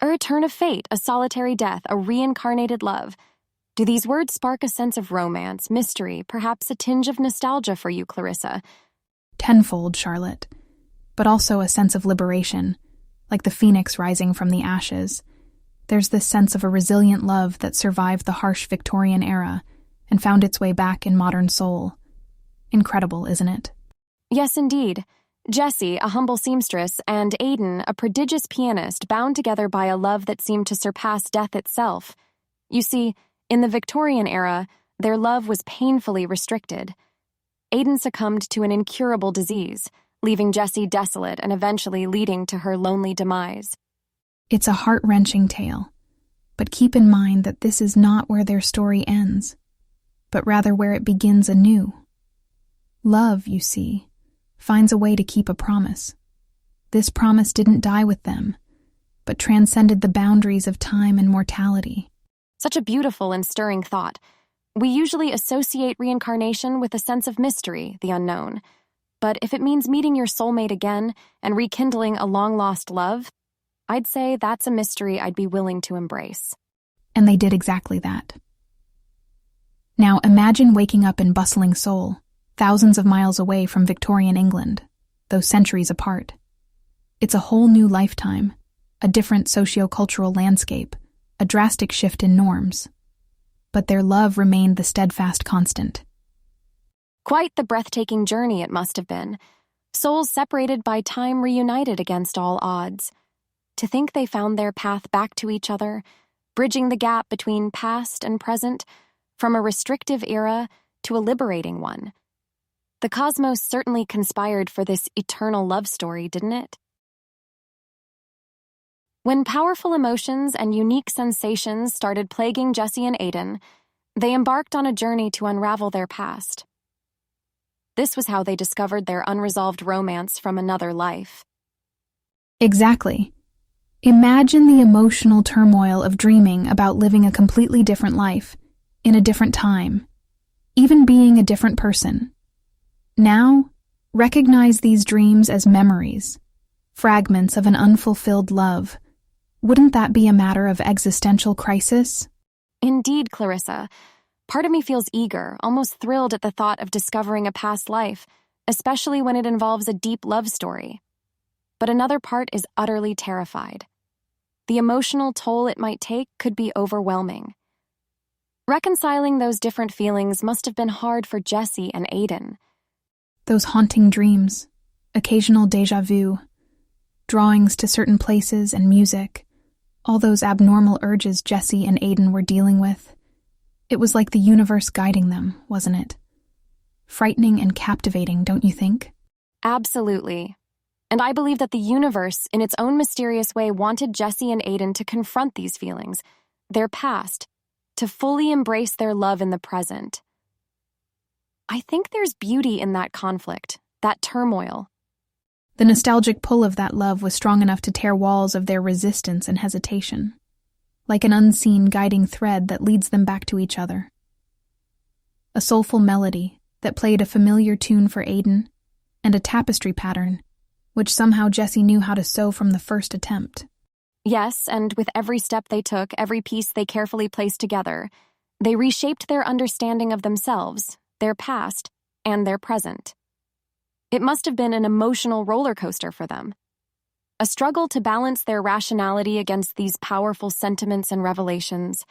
A return of fate, a solitary death, a reincarnated love. Do these words spark a sense of romance, mystery, perhaps a tinge of nostalgia for you, Clarissa? Tenfold, Charlotte, but also a sense of liberation, like the phoenix rising from the ashes. There's this sense of a resilient love that survived the harsh Victorian era and found its way back in modern soul. Incredible, isn't it? Yes, indeed. Jessie, a humble seamstress, and Aidan, a prodigious pianist, bound together by a love that seemed to surpass death itself. You see, in the Victorian era, their love was painfully restricted. Aidan succumbed to an incurable disease, leaving Jessie desolate and eventually leading to her lonely demise. It's a heart-wrenching tale, but keep in mind that this is not where their story ends, but rather where it begins anew. Love, you see, finds a way to keep a promise. This promise didn't die with them, but transcended the boundaries of time and mortality. Such a beautiful and stirring thought. We usually associate reincarnation with a sense of mystery, the unknown. But if it means meeting your soulmate again and rekindling a long-lost love, I'd say that's a mystery I'd be willing to embrace. And they did exactly that. Now imagine waking up in bustling Seoul, thousands of miles away from Victorian England, though centuries apart. It's a whole new lifetime, a different socio-cultural landscape, a drastic shift in norms. But their love remained the steadfast constant. Quite the breathtaking journey it must have been. Souls separated by time reunited against all odds. To think they found their path back to each other, bridging the gap between past and present, from a restrictive era to a liberating one. The cosmos certainly conspired for this eternal love story, didn't it? When powerful emotions and unique sensations started plaguing Jessie and Aidan, they embarked on a journey to unravel their past. This was how they discovered their unresolved romance from another life. Exactly. Imagine the emotional turmoil of dreaming about living a completely different life, in a different time, even being a different person. Now, recognize these dreams as memories, fragments of an unfulfilled love. Wouldn't that be a matter of existential crisis? Indeed, Clarissa. Part of me feels eager, almost thrilled at the thought of discovering a past life, especially when it involves a deep love story. But another part is utterly terrified. The emotional toll it might take could be overwhelming. Reconciling those different feelings must have been hard for Jessie and Aidan. Those haunting dreams, occasional déjà vu, drawings to certain places and music, all those abnormal urges Jessie and Aidan were dealing with. It was like the universe guiding them, wasn't it? Frightening and captivating, don't you think? Absolutely. And I believe that the universe, in its own mysterious way, wanted Jessie and Aidan to confront these feelings, their past, to fully embrace their love in the present. I think there's beauty in that conflict, that turmoil. The nostalgic pull of that love was strong enough to tear walls of their resistance and hesitation, like an unseen guiding thread that leads them back to each other. A soulful melody that played a familiar tune for Aidan, and a tapestry pattern, which somehow Jessie knew how to sew from the first attempt. Yes, and with every step they took, every piece they carefully placed together, they reshaped their understanding of themselves, their past, and their present. It must have been an emotional roller coaster for them. A struggle to balance their rationality against these powerful sentiments and revelations.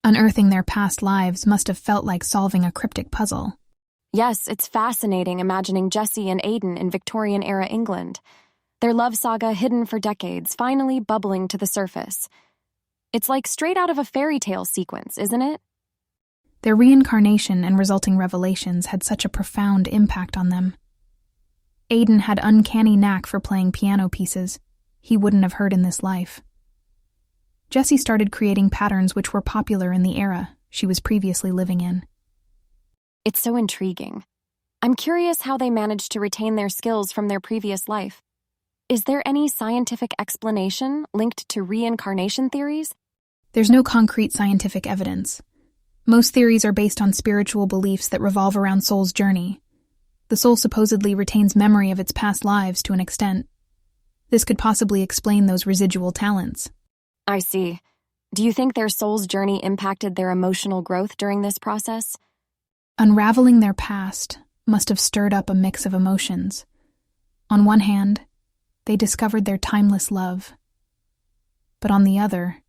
Unearthing their past lives must have felt like solving a cryptic puzzle. Yes, it's fascinating imagining Jessie and Aidan in Victorian-era England. Their love saga hidden for decades, finally bubbling to the surface. It's like straight out of a fairy tale sequence, isn't it? Their reincarnation and resulting revelations had such a profound impact on them. Aidan had uncanny knack for playing piano pieces he wouldn't have heard in this life. Jessie started creating patterns which were popular in the era she was previously living in. It's so intriguing. I'm curious how they managed to retain their skills from their previous life. Is there any scientific explanation linked to reincarnation theories? There's no concrete scientific evidence. Most theories are based on spiritual beliefs that revolve around soul's journey. The soul supposedly retains memory of its past lives to an extent. This could possibly explain those residual talents. I see. Do you think their soul's journey impacted their emotional growth during this process? Unraveling their past must have stirred up a mix of emotions. On one hand, they discovered their timeless love. But on the other,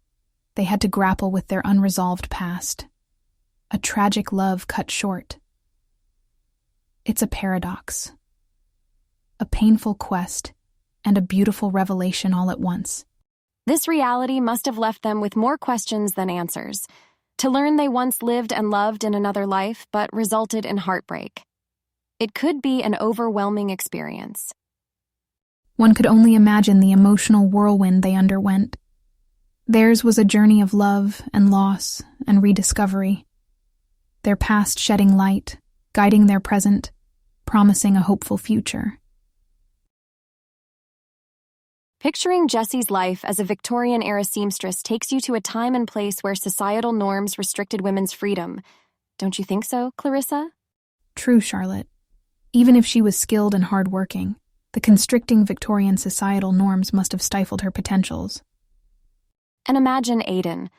they had to grapple with their unresolved past. A tragic love cut short. It's a paradox. A painful quest and a beautiful revelation all at once. This reality must have left them with more questions than answers. To learn they once lived and loved in another life, but resulted in heartbreak. It could be an overwhelming experience. One could only imagine the emotional whirlwind they underwent. Theirs was a journey of love and loss and rediscovery. Their past shedding light, guiding their present, promising a hopeful future. Picturing Jessie's life as a Victorian-era seamstress takes you to a time and place where societal norms restricted women's freedom. Don't you think so, Clarissa? True, Charlotte. Even if she was skilled and hardworking, the constricting Victorian societal norms must have stifled her potentials. And imagine Aidan,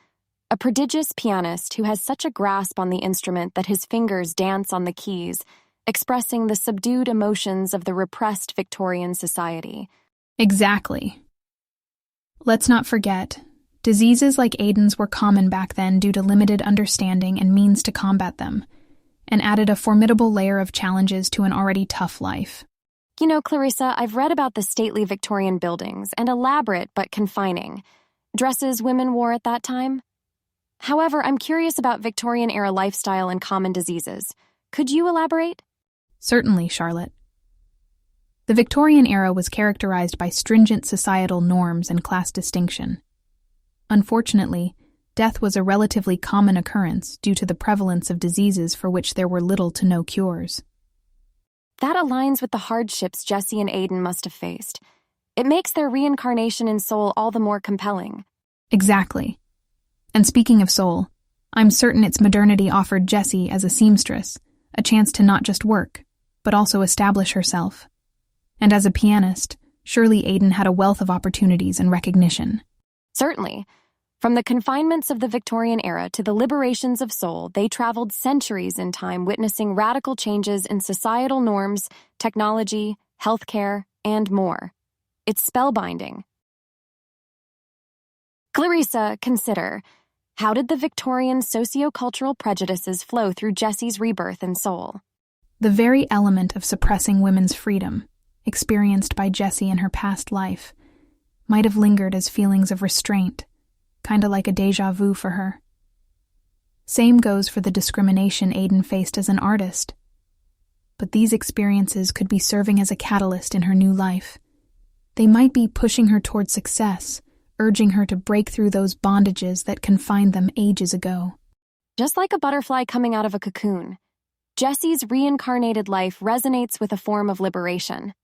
a prodigious pianist who has such a grasp on the instrument that his fingers dance on the keys, expressing the subdued emotions of the repressed Victorian society. Exactly. Let's not forget, diseases like Aidan's were common back then due to limited understanding and means to combat them, and added a formidable layer of challenges to an already tough life. You know, Clarissa, I've read about the stately Victorian buildings and elaborate but confining dresses women wore at that time. However, I'm curious about Victorian-era lifestyle and common diseases. Could you elaborate? Certainly, Charlotte. The Victorian era was characterized by stringent societal norms and class distinction. Unfortunately, death was a relatively common occurrence due to the prevalence of diseases for which there were little to no cures. That aligns with the hardships Jessie and Aidan must have faced. It makes their reincarnation in soul all the more compelling. Exactly. And speaking of soul, I'm certain its modernity offered Jessie, as a seamstress, a chance to not just work, but also establish herself. And as a pianist, surely Aidan had a wealth of opportunities and recognition. Certainly. From the confinements of the Victorian era to the liberations of soul, they traveled centuries in time, witnessing radical changes in societal norms, technology, healthcare, and more. It's spellbinding. Clarissa, consider, how did the Victorian socio-cultural prejudices flow through Jessie's rebirth in soul? The very element of suppressing women's freedom, experienced by Jessie in her past life, might have lingered as feelings of restraint, kinda like a déjà vu for her. Same goes for the discrimination Aidan faced as an artist. But these experiences could be serving as a catalyst in her new life. They might be pushing her toward success, urging her to break through those bondages that confined them ages ago. Just like a butterfly coming out of a cocoon, Jessie's reincarnated life resonates with a form of liberation.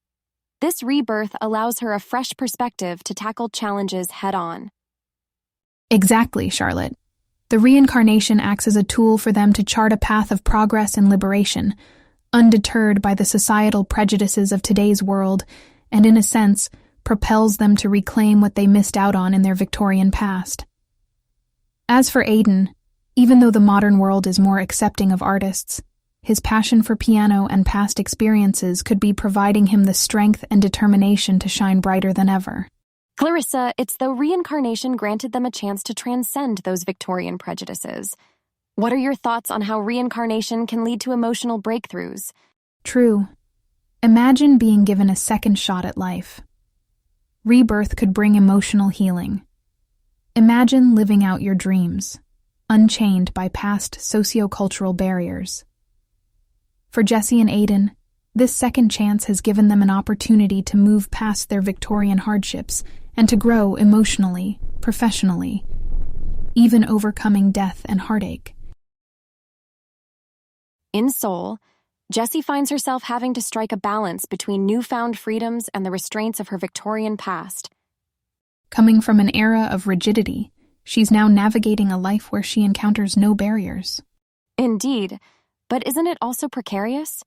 This rebirth allows her a fresh perspective to tackle challenges head-on. Exactly, Charlotte. The reincarnation acts as a tool for them to chart a path of progress and liberation, undeterred by the societal prejudices of today's world, and in a sense, propels them to reclaim what they missed out on in their Victorian past. As for Aidan, even though the modern world is more accepting of artists, his passion for piano and past experiences could be providing him the strength and determination to shine brighter than ever. Clarissa, it's though reincarnation granted them a chance to transcend those Victorian prejudices. What are your thoughts on how reincarnation can lead to emotional breakthroughs? True. Imagine being given a second shot at life. Rebirth could bring emotional healing. Imagine living out your dreams, unchained by past sociocultural barriers. For Jessie and Aidan, this second chance has given them an opportunity to move past their Victorian hardships and to grow emotionally, professionally, even overcoming death and heartache. In soul, Jessie finds herself having to strike a balance between newfound freedoms and the restraints of her Victorian past. Coming from an era of rigidity, she's now navigating a life where she encounters no barriers. Indeed, but isn't it also precarious?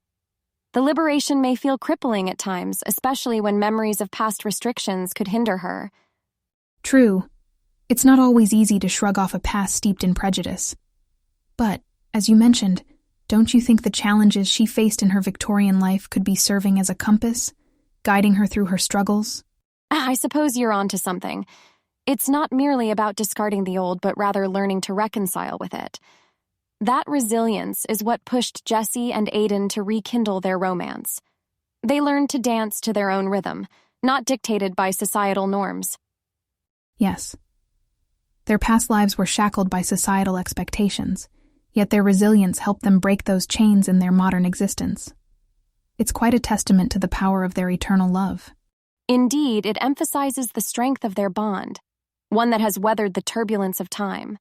The liberation may feel crippling at times, especially when memories of past restrictions could hinder her. True. It's not always easy to shrug off a past steeped in prejudice. But, as you mentioned, don't you think the challenges she faced in her Victorian life could be serving as a compass, guiding her through her struggles? I suppose you're onto something. It's not merely about discarding the old, but rather learning to reconcile with it. That resilience is what pushed Jesse and Aiden to rekindle their romance. They learned to dance to their own rhythm, not dictated by societal norms. Yes. Their past lives were shackled by societal expectations, yet their resilience helped them break those chains in their modern existence. It's quite a testament to the power of their eternal love. Indeed, it emphasizes the strength of their bond, one that has weathered the turbulence of time.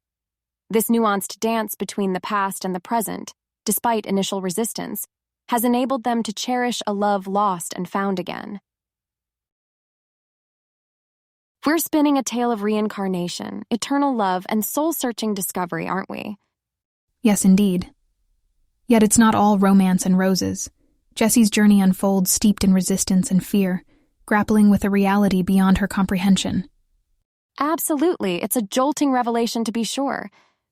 This nuanced dance between the past and the present, despite initial resistance, has enabled them to cherish a love lost and found again. We're spinning a tale of reincarnation, eternal love, and soul-searching discovery, aren't we? Yes, indeed. Yet it's not all romance and roses. Jessie's journey unfolds steeped in resistance and fear, grappling with a reality beyond her comprehension. Absolutely, it's a jolting revelation to be sure.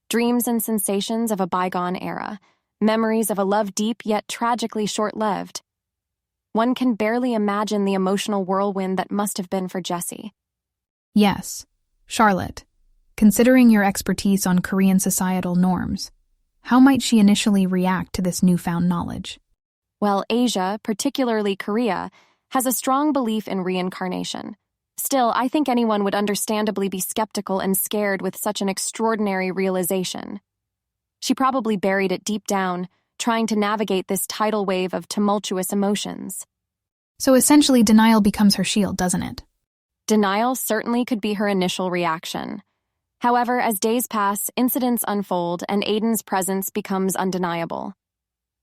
Dreams and sensations of a bygone era, memories of a love deep yet tragically short-lived. One can barely imagine the emotional whirlwind that must have been for Jessie. Yes, Charlotte, considering your expertise on Korean societal norms, how might she initially react to this newfound knowledge? Well, Asia, particularly Korea, has a strong belief in reincarnation. Still, I think anyone would understandably be skeptical and scared with such an extraordinary realization. She probably buried it deep down, trying to navigate this tidal wave of tumultuous emotions. So essentially, denial becomes her shield, doesn't it? Denial certainly could be her initial reaction. However, as days pass, incidents unfold, and Aiden's presence becomes undeniable.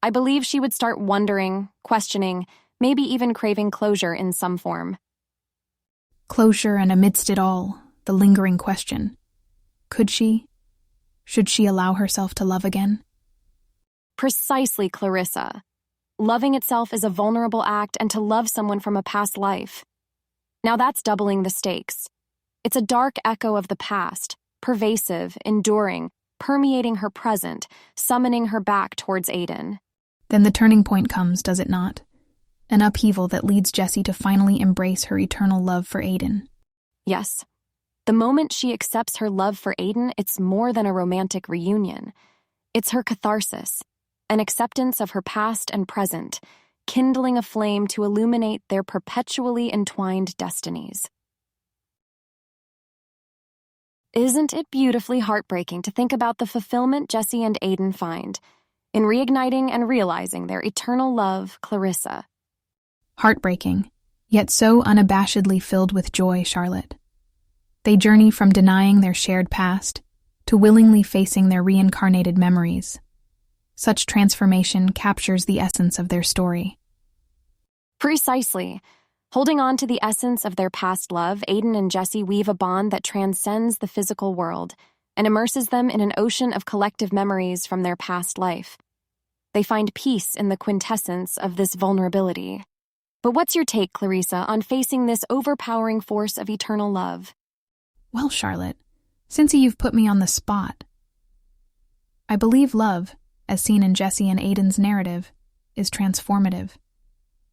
I believe she would start wondering, questioning, maybe even craving closure in some form. Closure, and amidst it all, the lingering question. Could she? Should she allow herself to love again? Precisely, Clarissa. Loving itself is a vulnerable act, and to love someone from a past life. Now that's doubling the stakes. It's a dark echo of the past, pervasive, enduring, permeating her present, summoning her back towards Aiden. Then the turning point comes, does it not? An upheaval that leads Jessie to finally embrace her eternal love for Aiden. Yes. The moment she accepts her love for Aiden, it's more than a romantic reunion. It's her catharsis, an acceptance of her past and present, kindling a flame to illuminate their perpetually entwined destinies. Isn't it beautifully heartbreaking to think about the fulfillment Jessie and Aiden find in reigniting and realizing their eternal love, Clarissa? Heartbreaking, yet so unabashedly filled with joy, Charlotte. They journey from denying their shared past to willingly facing their reincarnated memories. Such transformation captures the essence of their story. Precisely. Holding on to the essence of their past love, Aiden and Jessie weave a bond that transcends the physical world and immerses them in an ocean of collective memories from their past life. They find peace in the quintessence of this vulnerability. But what's your take, Clarissa, on facing this overpowering force of eternal love? Well, Charlotte, since you've put me on the spot, I believe love, as seen in Jessie and Aiden's narrative, is transformative.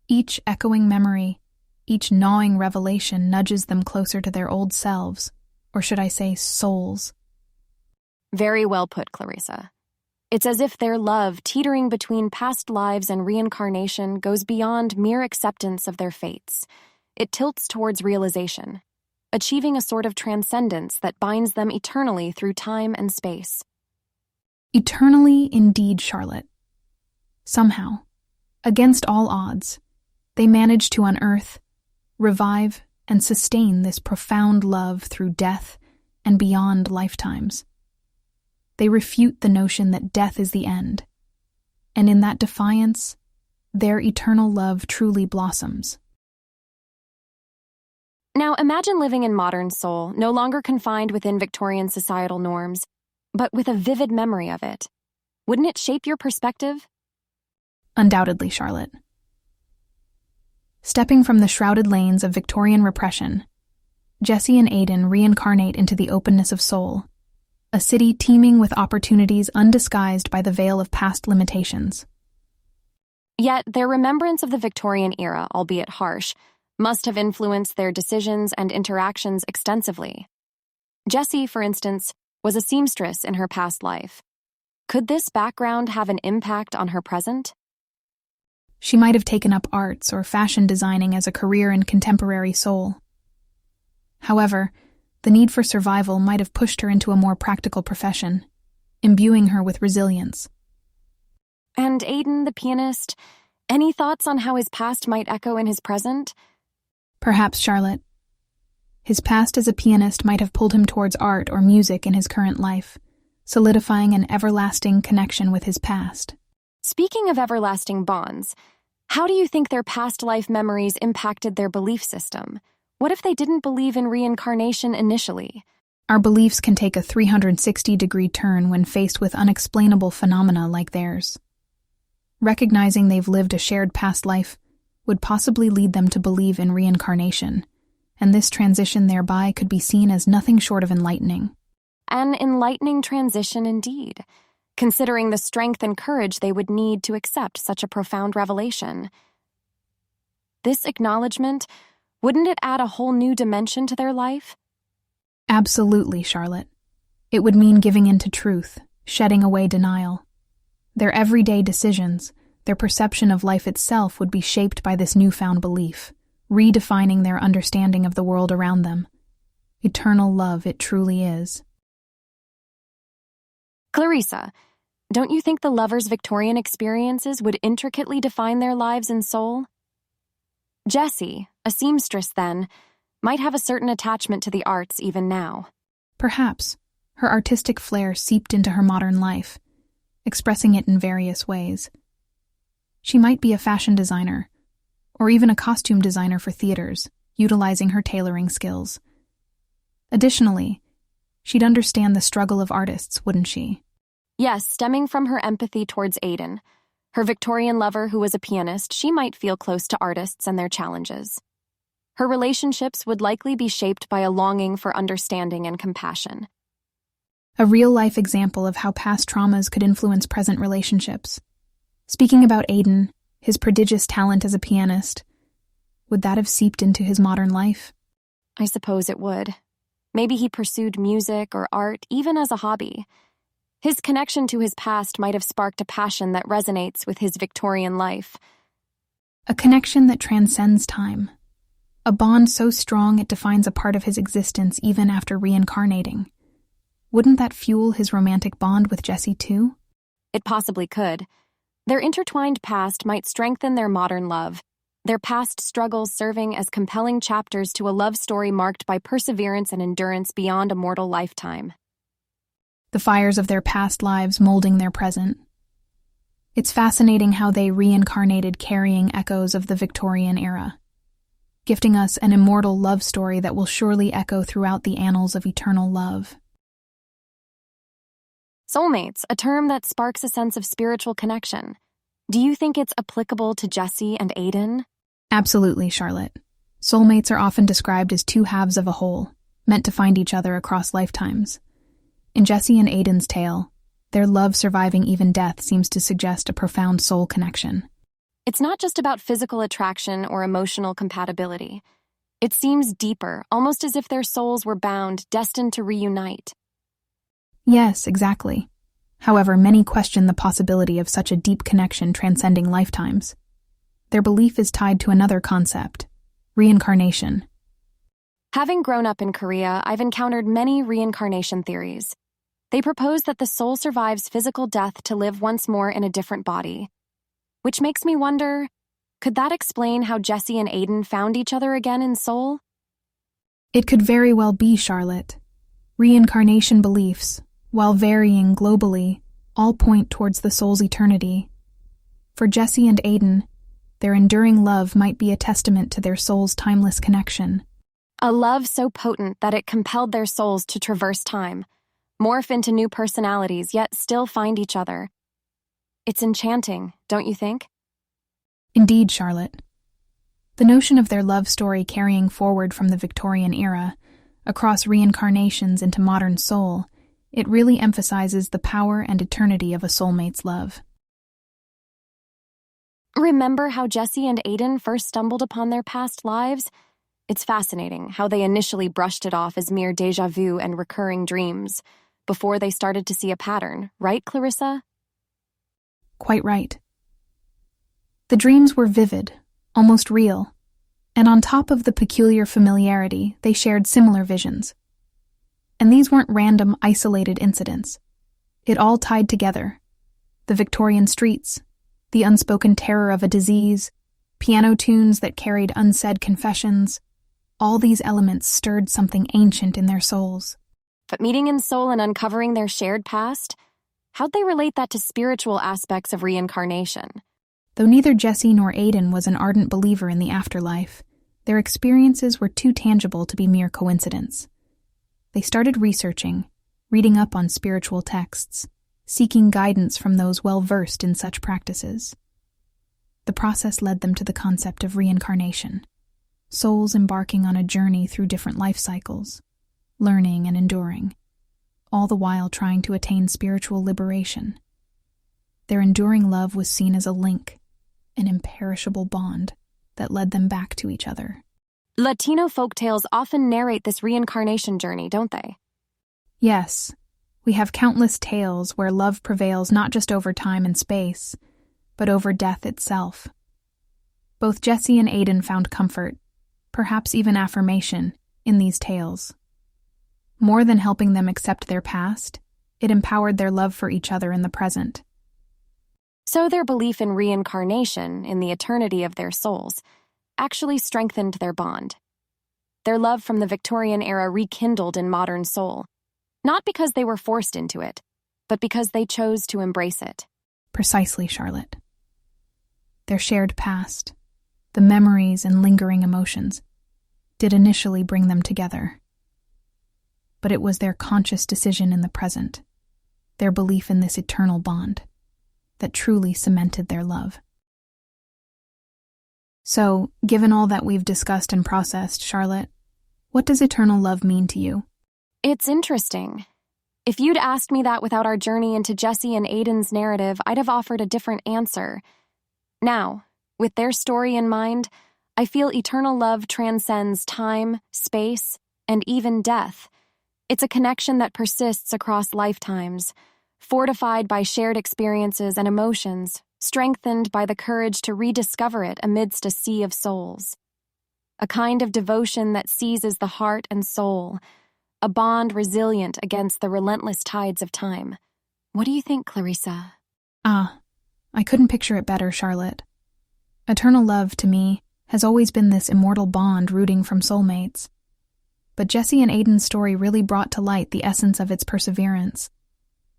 Each echoing memory, each gnawing revelation nudges them closer to their old selves, or should I say souls. Very well put, Clarissa. It's as if their love, teetering between past lives and reincarnation, goes beyond mere acceptance of their fates. It tilts towards realization, achieving a sort of transcendence that binds them eternally through time and space. Eternally indeed, Charlotte. Somehow, against all odds, they manage to unearth, revive, and sustain this profound love through death and beyond lifetimes. They refute the notion that death is the end, and in that defiance, their eternal love truly blossoms. Now imagine living in modern Seoul, no longer confined within Victorian societal norms, but with a vivid memory of it. Wouldn't it shape your perspective? Undoubtedly, Charlotte. Stepping from the shrouded lanes of Victorian repression, Jesse and Aiden reincarnate into the openness of Seoul, a city teeming with opportunities undisguised by the veil of past limitations. Yet their remembrance of the Victorian era, albeit harsh, must have influenced their decisions and interactions extensively. Jessie, for instance, was a seamstress in her past life. Could this background have an impact on her present? She might have taken up arts or fashion designing as a career in contemporary Seoul. However, the need for survival might have pushed her into a more practical profession, imbuing her with resilience. And Aiden, the pianist, any thoughts on how his past might echo in his present? Perhaps, Charlotte. His past as a pianist might have pulled him towards art or music in his current life, solidifying an everlasting connection with his past. Speaking of everlasting bonds, how do you think their past life memories impacted their belief system? What if they didn't believe in reincarnation initially? Our beliefs can take a 360-degree turn when faced with unexplainable phenomena like theirs. Recognizing they've lived a shared past life would possibly lead them to believe in reincarnation, and this transition thereby could be seen as nothing short of enlightening. An enlightening transition indeed, considering the strength and courage they would need to accept such a profound revelation. This acknowledgement, wouldn't it add a whole new dimension to their life? Absolutely, Charlotte. It would mean giving in to truth, shedding away denial. Their everyday decisions, their perception of life itself would be shaped by this newfound belief, redefining their understanding of the world around them. Eternal love it truly is. Clarisa, don't you think the lovers' Victorian experiences would intricately define their lives in Seoul? Jessie, a seamstress then, might have a certain attachment to the arts even now. Perhaps. Her artistic flair seeped into her modern life, expressing it in various ways. She might be a fashion designer, or even a costume designer for theaters, utilizing her tailoring skills. Additionally, she'd understand the struggle of artists, wouldn't she? Yes, stemming from her empathy towards Aiden, her Victorian lover who was a pianist, she might feel close to artists and their challenges. Her relationships would likely be shaped by a longing for understanding and compassion. A real-life example of how past traumas could influence present relationships. Speaking about Aiden, his prodigious talent as a pianist, would that have seeped into his modern life? I suppose it would. Maybe he pursued music or art even as a hobby. His connection to his past might have sparked a passion that resonates with his Victorian life. A connection that transcends time. A bond so strong it defines a part of his existence even after reincarnating. Wouldn't that fuel his romantic bond with Jessie too? It possibly could. Their intertwined past might strengthen their modern love, their past struggles serving as compelling chapters to a love story marked by perseverance and endurance beyond a mortal lifetime. The fires of their past lives molding their present. It's fascinating how they reincarnated carrying echoes of the Victorian era, gifting us an immortal love story that will surely echo throughout the annals of eternal love. Soulmates, a term that sparks a sense of spiritual connection. Do you think it's applicable to Jessie and Aiden? Absolutely, Charlotte. Soulmates are often described as two halves of a whole, meant to find each other across lifetimes. In Jessie and Aiden's tale, their love surviving even death seems to suggest a profound soul connection. It's not just about physical attraction or emotional compatibility. It seems deeper, almost as if their souls were bound, destined to reunite. Yes, exactly. However, many question the possibility of such a deep connection transcending lifetimes. Their belief is tied to another concept, reincarnation. Having grown up in Korea, I've encountered many reincarnation theories. They propose that the soul survives physical death to live once more in a different body. Which makes me wonder, could that explain how Jessie and Aiden found each other again in Seoul? It could very well be, Charlotte. Reincarnation beliefs, while varying globally, all point towards the soul's eternity. For Jessie and Aiden, their enduring love might be a testament to their soul's timeless connection. A love so potent that it compelled their souls to traverse time, morph into new personalities, yet still find each other. It's enchanting, don't you think? Indeed, Charlotte. The notion of their love story carrying forward from the Victorian era, across reincarnations into modern soul, it really emphasizes the power and eternity of a soulmate's love. Remember how Jesse and Aiden first stumbled upon their past lives? It's fascinating how they initially brushed it off as mere déjà vu and recurring dreams, before they started to see a pattern, right, Clarissa? Quite right. The dreams were vivid, almost real, and on top of the peculiar familiarity, they shared similar visions. And these weren't random, isolated incidents. It all tied together. The Victorian streets, the unspoken terror of a disease, piano tunes that carried unsaid confessions, all these elements stirred something ancient in their souls. But meeting in soul and uncovering their shared past, how'd they relate that to spiritual aspects of reincarnation? Though neither Jesse nor Aiden was an ardent believer in the afterlife, their experiences were too tangible to be mere coincidence. They started researching, reading up on spiritual texts, seeking guidance from those well-versed in such practices. The process led them to the concept of reincarnation, souls embarking on a journey through different life cycles, learning and enduring, all the while trying to attain spiritual liberation. Their enduring love was seen as a link, an imperishable bond that led them back to each other. Latino folktales often narrate this reincarnation journey, don't they? Yes, we have countless tales where love prevails not just over time and space, but over death itself. Both Jesse and Aiden found comfort, perhaps even affirmation, in these tales. More than helping them accept their past, it empowered their love for each other in the present. So their belief in reincarnation, in the eternity of their souls, actually strengthened their bond. Their love from the Victorian era rekindled in modern soul, not because they were forced into it, but because they chose to embrace it. Precisely, Charlotte. Their shared past, the memories and lingering emotions, did initially bring them together. But it was their conscious decision in the present, their belief in this eternal bond, that truly cemented their love. So, given all that we've discussed and processed, Charlotte, what does eternal love mean to you? It's interesting. If you'd asked me that without our journey into Jesse and Aiden's narrative, I'd have offered a different answer. Now, with their story in mind, I feel eternal love transcends time, space, and even death. It's a connection that persists across lifetimes, fortified by shared experiences and emotions, strengthened by the courage to rediscover it amidst a sea of souls. A kind of devotion that seizes the heart and soul, a bond resilient against the relentless tides of time. What do you think, Clarissa? I couldn't picture it better, Charlotte. Eternal love, to me, has always been this immortal bond rooting from soulmates. But Jesse and Aiden's story really brought to light the essence of its perseverance.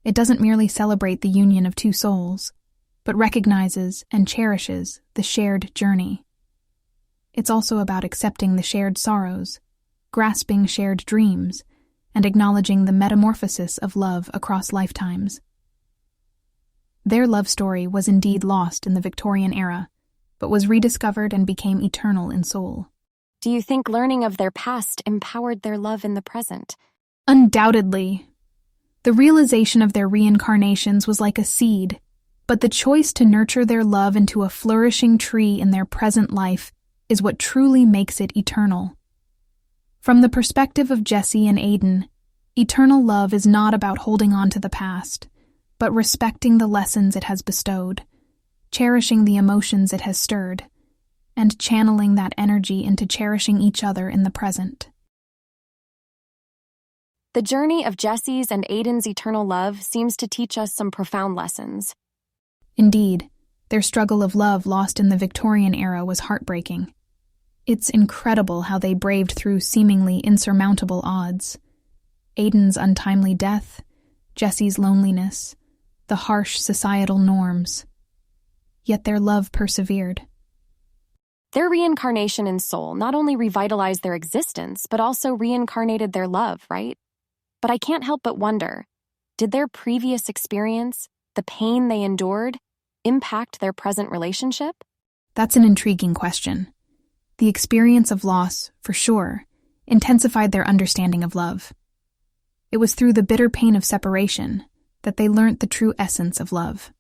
It doesn't merely celebrate the union of two souls, but recognizes and cherishes the shared journey. It's also about accepting the shared sorrows, grasping shared dreams, and acknowledging the metamorphosis of love across lifetimes. Their love story was indeed lost in the Victorian era, but was rediscovered and became eternal in soul. Do you think learning of their past empowered their love in the present? Undoubtedly. The realization of their reincarnations was like a seed, but the choice to nurture their love into a flourishing tree in their present life is what truly makes it eternal. From the perspective of Jesse and Aiden, eternal love is not about holding on to the past, but respecting the lessons it has bestowed, cherishing the emotions it has stirred, and channeling that energy into cherishing each other in the present. The journey of Jesse's and Aiden's eternal love seems to teach us some profound lessons. Indeed, their struggle of love lost in the Victorian era was heartbreaking. It's incredible how they braved through seemingly insurmountable odds. Aiden's untimely death, Jesse's loneliness, the harsh societal norms. Yet their love persevered. Their reincarnation in soul not only revitalized their existence, but also reincarnated their love, right? But I can't help but wonder, did their previous experience, the pain they endured, impact their present relationship? That's an intriguing question. The experience of loss, for sure, intensified their understanding of love. It was through the bitter pain of separation that they learnt the true essence of love.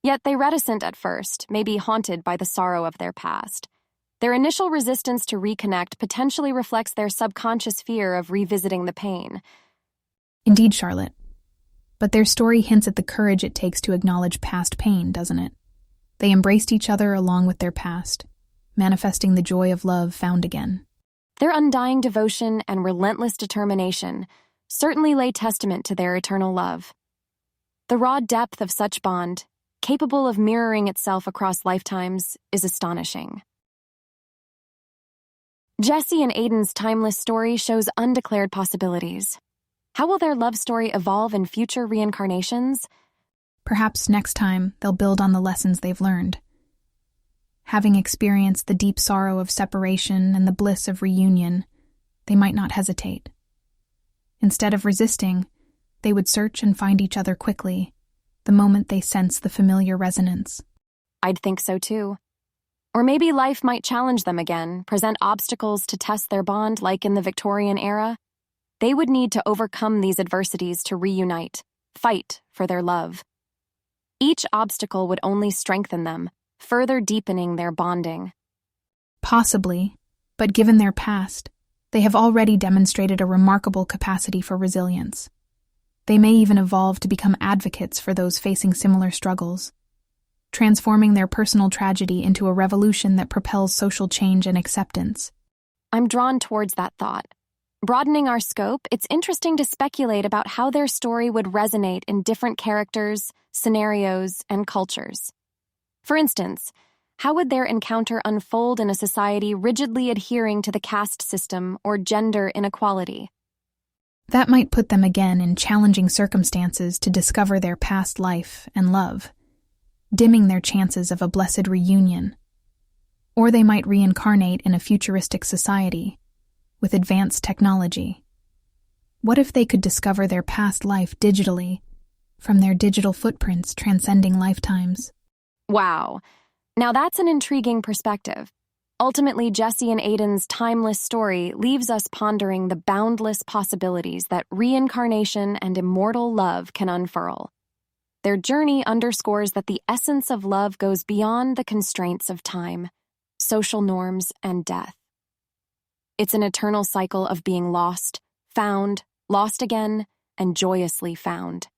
Yet they reticent at first, maybe haunted by the sorrow of their past. Their initial resistance to reconnect potentially reflects their subconscious fear of revisiting the pain. Indeed, Charlotte. But their story hints at the courage it takes to acknowledge past pain, doesn't it? They embraced each other along with their past, manifesting the joy of love found again. Their undying devotion and relentless determination certainly lay testament to their eternal love. The raw depth of such bond, capable of mirroring itself across lifetimes, is astonishing. Jesse and Aiden's timeless story shows undeclared possibilities. How will their love story evolve in future reincarnations? Perhaps next time they'll build on the lessons they've learned. Having experienced the deep sorrow of separation and the bliss of reunion, they might not hesitate. Instead of resisting, they would search and find each other quickly, the moment they sense the familiar resonance. I'd think so too. Or maybe life might challenge them again, present obstacles to test their bond like in the Victorian era. They would need to overcome these adversities to reunite, fight for their love. Each obstacle would only strengthen them, further deepening their bonding. Possibly, but given their past, they have already demonstrated a remarkable capacity for resilience. They may even evolve to become advocates for those facing similar struggles, transforming their personal tragedy into a revolution that propels social change and acceptance. I'm drawn towards that thought. Broadening our scope, it's interesting to speculate about how their story would resonate in different characters, scenarios, and cultures. For instance, how would their encounter unfold in a society rigidly adhering to the caste system or gender inequality? That might put them again in challenging circumstances to discover their past life and love, dimming their chances of a blessed reunion. Or they might reincarnate in a futuristic society with advanced technology. What if they could discover their past life digitally, from their digital footprints transcending lifetimes? Wow. Now that's an intriguing perspective. Ultimately, Jesse and Aiden's timeless story leaves us pondering the boundless possibilities that reincarnation and immortal love can unfurl. Their journey underscores that the essence of love goes beyond the constraints of time, social norms, and death. It's an eternal cycle of being lost, found, lost again, and joyously found.